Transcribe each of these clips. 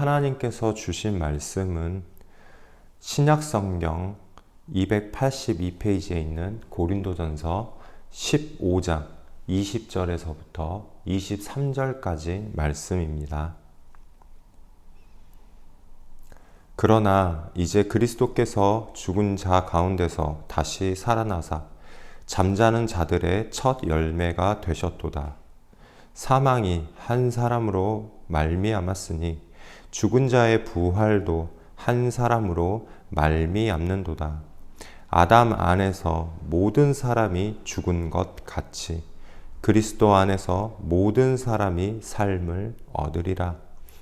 하나님께서 주신 말씀은 신약성경 282페이지에 있는 고린도전서 15장 20절에서부터 23절까지 말씀입니다. 그러나 이제 그리스도께서 죽은 자 가운데서 다시 살아나사 잠자는 자들의 첫 열매가 되셨도다. 사망이 한 사람으로 말미암았으니 죽은 자의 부활도 한 사람으로 말미암는도다. 아담 안에서 모든 사람이 죽은 것 같이 그리스도 안에서 모든 사람이 삶을 얻으리라.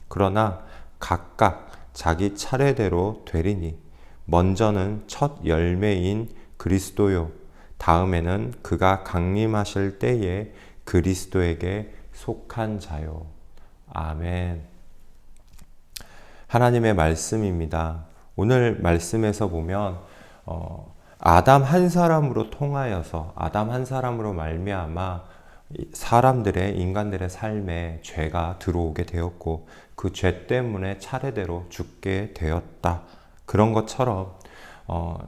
그러나 각각 자기 차례대로 되리니 먼저는 첫 열매인 그리스도요, 다음에는 그가 강림하실 때에 그리스도에게 속한 자요. 아멘. 하나님의 말씀입니다. 오늘 말씀에서 보면 아담 한 사람으로 통하여서 아담 한 사람으로 말미암아 인간들의 삶에 죄가 들어오게 되었고 그 죄 때문에 차례대로 죽게 되었다. 그런 것처럼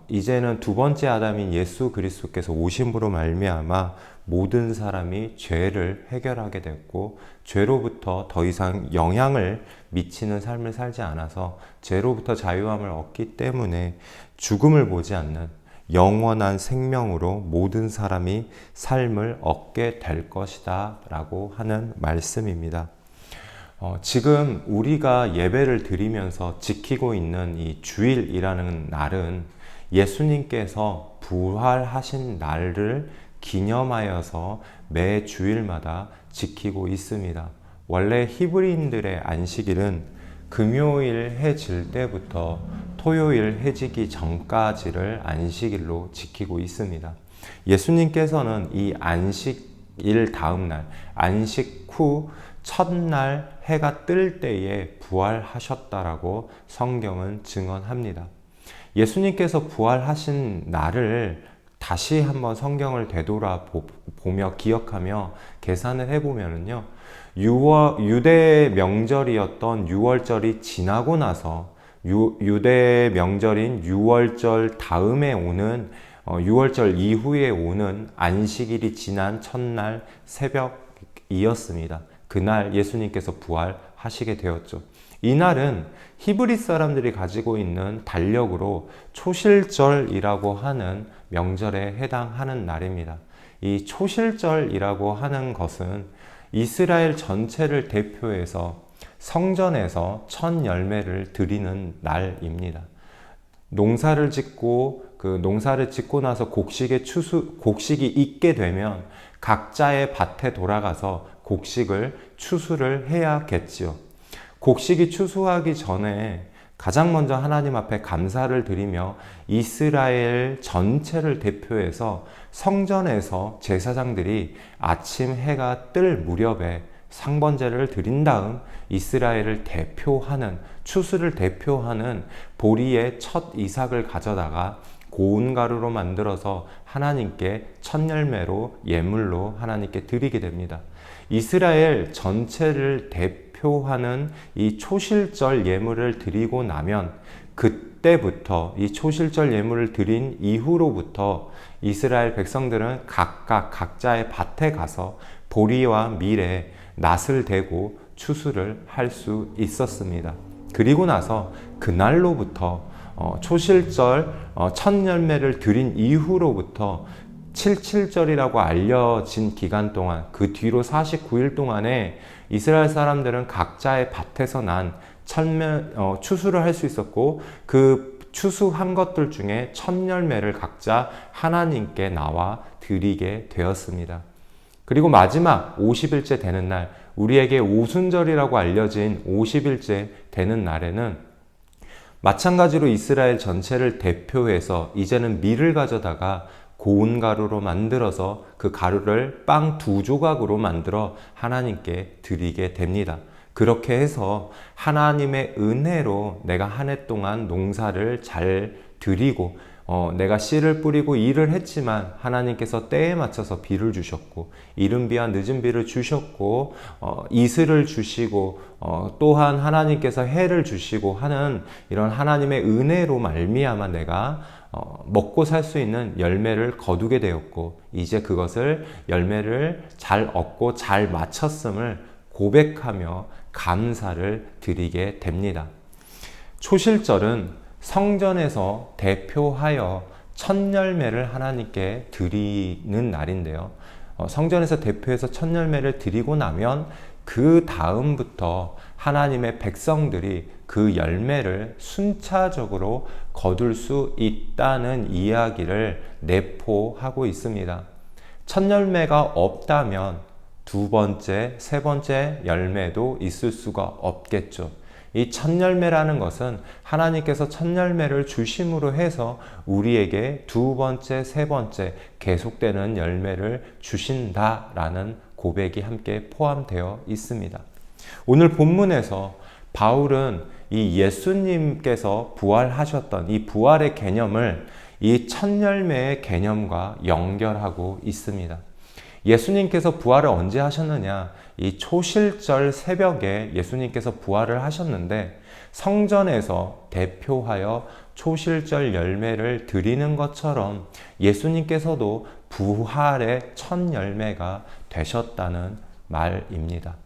이제는 두 번째 아담인 예수 그리스도께서 오심으로 말미암아 모든 사람이 죄를 해결하게 됐고 죄로부터 더 이상 영향을 미치는 삶을 살지 않아서 죄로부터 자유함을 얻기 때문에 죽음을 보지 않는 영원한 생명으로 모든 사람이 삶을 얻게 될 것이다 라고 하는 말씀입니다. 지금 우리가 예배를 드리면서 지키고 있는 이 주일이라는 날은 예수님께서 부활하신 날을 기념하여서 매 주일마다 지키고 있습니다. 원래 히브리인들의 안식일은 금요일 해 질 때부터 토요일 해 지기 전까지를 안식일로 지키고 있습니다. 예수님께서는 이 안식일 다음 날, 안식 후 첫날 해가 뜰 때에 부활하셨다라고 성경은 증언합니다. 예수님께서 부활하신 날을 다시 한번 성경을 되돌아보며 기억하며 계산을 해보면요. 유대 명절이었던 유월절이 지나고 나서 유대 명절인 유월절 다음에 오는 유월절 이후에 오는 안식일이 지난 첫날 새벽이었습니다. 그날 예수님께서 부활하시게 되었죠. 이날은 히브리 사람들이 가지고 있는 달력으로 초실절이라고 하는 명절에 해당하는 날입니다. 이 초실절이라고 하는 것은 이스라엘 전체를 대표해서 성전에서 첫 열매를 드리는 날입니다. 농사를 짓고 나서 곡식이 있게 되면 각자의 밭에 돌아가서 곡식을 추수를 해야겠지요. 곡식이 추수하기 전에 가장 먼저 하나님 앞에 감사를 드리며 이스라엘 전체를 대표해서 성전에서 제사장들이 아침 해가 뜰 무렵에 상번제를 드린 다음 이스라엘을 대표하는, 추수를 대표하는 보리의 첫 이삭을 가져다가 고운 가루로 만들어서 하나님께 첫 열매로 예물로 하나님께 드리게 됩니다. 이스라엘 전체를 대표하는 이 초실절 예물을 드리고 나면 그때부터 이 초실절 예물을 드린 이후로부터 이스라엘 백성들은 각각 각자의 밭에 가서 보리와 밀에 낫을 대고 추수를 할 수 있었습니다. 그리고 나서 그날로부터 초실절 첫 열매를 드린 이후로부터 77절이라고 알려진 기간 동안, 그 뒤로 49일 동안에 이스라엘 사람들은 각자의 밭에서 난 추수를 할 수 있었고 그 추수한 것들 중에 첫 열매를 각자 하나님께 나와 드리게 되었습니다. 그리고 마지막 50일째 되는 날, 우리에게 오순절이라고 알려진 50일째 되는 날에는 마찬가지로 이스라엘 전체를 대표해서 이제는 밀을 가져다가 고운 가루로 만들어서 그 가루를 빵 2조각으로 만들어 하나님께 드리게 됩니다. 그렇게 해서 하나님의 은혜로 내가 한 해 동안 농사를 잘 드리고 내가 씨를 뿌리고 일을 했지만 하나님께서 때에 맞춰서 비를 주셨고 이른 비와 늦은 비를 주셨고 이슬을 주시고 또한 하나님께서 해를 주시고 하는 이런 하나님의 은혜로 말미암아 내가 먹고 살 수 있는 열매를 거두게 되었고 이제 그것을 열매를 잘 얻고 잘 마쳤음을 고백하며 감사를 드리게 됩니다. 초실절은 성전에서 대표하여 첫 열매를 하나님께 드리는 날인데요. 성전에서 대표해서 첫 열매를 드리고 나면 그 다음부터 하나님의 백성들이 그 열매를 순차적으로 거둘 수 있다는 이야기를 내포하고 있습니다. 첫 열매가 없다면 두 번째, 세 번째 열매도 있을 수가 없겠죠. 이 첫 열매라는 것은 하나님께서 첫 열매를 주심으로 해서 우리에게 두 번째, 세 번째 계속되는 열매를 주신다라는 고백이 함께 포함되어 있습니다. 오늘 본문에서 바울은 이 예수님께서 부활하셨던 이 부활의 개념을 이 첫 열매의 개념과 연결하고 있습니다. 예수님께서 부활을 언제 하셨느냐? 이 초실절 새벽에 예수님께서 부활을 하셨는데 성전에서 대표하여 초실절 열매를 드리는 것처럼 예수님께서도 부활의 첫 열매가 되셨다는 말입니다.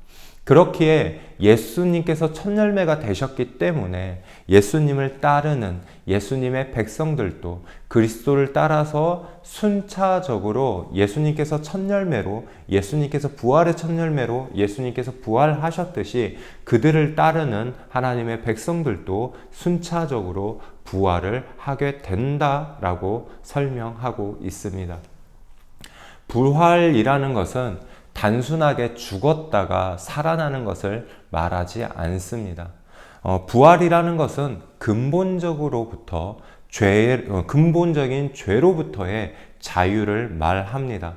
그렇기에 예수님께서 첫 열매가 되셨기 때문에 예수님을 따르는 예수님의 백성들도 그리스도를 따라서 순차적으로 예수님께서 첫 열매로, 예수님께서 부활의 첫 열매로 예수님께서 부활하셨듯이 그들을 따르는 하나님의 백성들도 순차적으로 부활을 하게 된다라고 설명하고 있습니다. 부활이라는 것은 단순하게 죽었다가 살아나는 것을 말하지 않습니다. 부활이라는 것은 근본적인 죄로부터의 자유를 말합니다.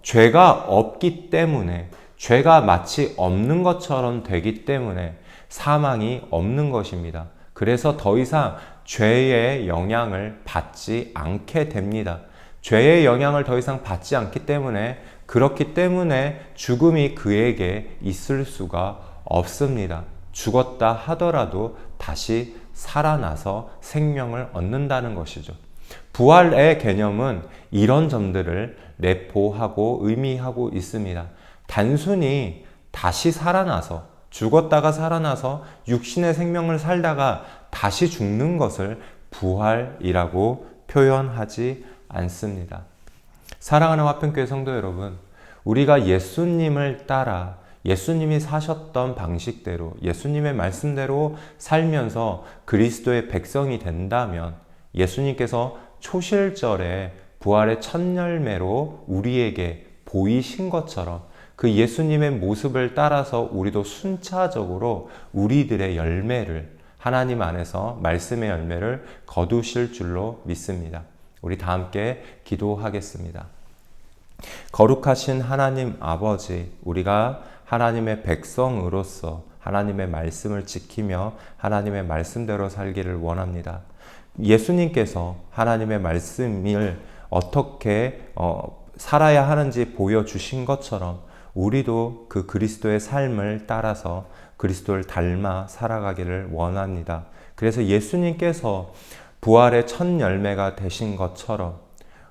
죄가 없기 때문에, 죄가 마치 없는 것처럼 되기 때문에 사망이 없는 것입니다. 그래서 더 이상 죄의 영향을 받지 않게 됩니다. 죄의 영향을 더 이상 받지 않기 때문에 그렇기 때문에 죽음이 그에게 있을 수가 없습니다. 죽었다 하더라도 다시 살아나서 생명을 얻는다는 것이죠. 부활의 개념은 이런 점들을 내포하고 의미하고 있습니다. 단순히 다시 살아나서 죽었다가 살아나서 육신의 생명을 살다가 다시 죽는 것을 부활이라고 표현하지 않습니다. 사랑하는 화평교회 성도 여러분, 우리가 예수님을 따라 예수님이 사셨던 방식대로 예수님의 말씀대로 살면서 그리스도의 백성이 된다면 예수님께서 초실절에 부활의 첫 열매로 우리에게 보이신 것처럼 그 예수님의 모습을 따라서 우리도 순차적으로 우리들의 열매를 하나님 안에서 말씀의 열매를 거두실 줄로 믿습니다. 우리 다 함께 기도하겠습니다. 거룩하신 하나님 아버지, 우리가 하나님의 백성으로서 하나님의 말씀을 지키며 하나님의 말씀대로 살기를 원합니다. 예수님께서 하나님의 말씀을 어떻게 살아야 하는지 보여주신 것처럼 우리도 그 그리스도의 삶을 따라서 그리스도를 닮아 살아가기를 원합니다. 그래서 예수님께서 부활의 첫 열매가 되신 것처럼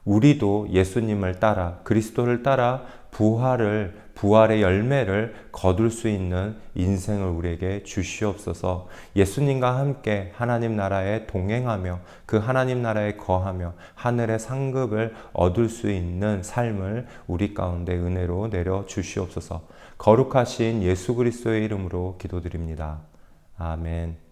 우리도 예수님을 따라 그리스도를 따라 부활의 열매를 거둘 수 있는 인생을 우리에게 주시옵소서. 예수님과 함께 하나님 나라에 동행하며 그 하나님 나라에 거하며 하늘의 상급을 얻을 수 있는 삶을 우리 가운데 은혜로 내려 주시옵소서. 거룩하신 예수 그리스도의 이름으로 기도드립니다. 아멘.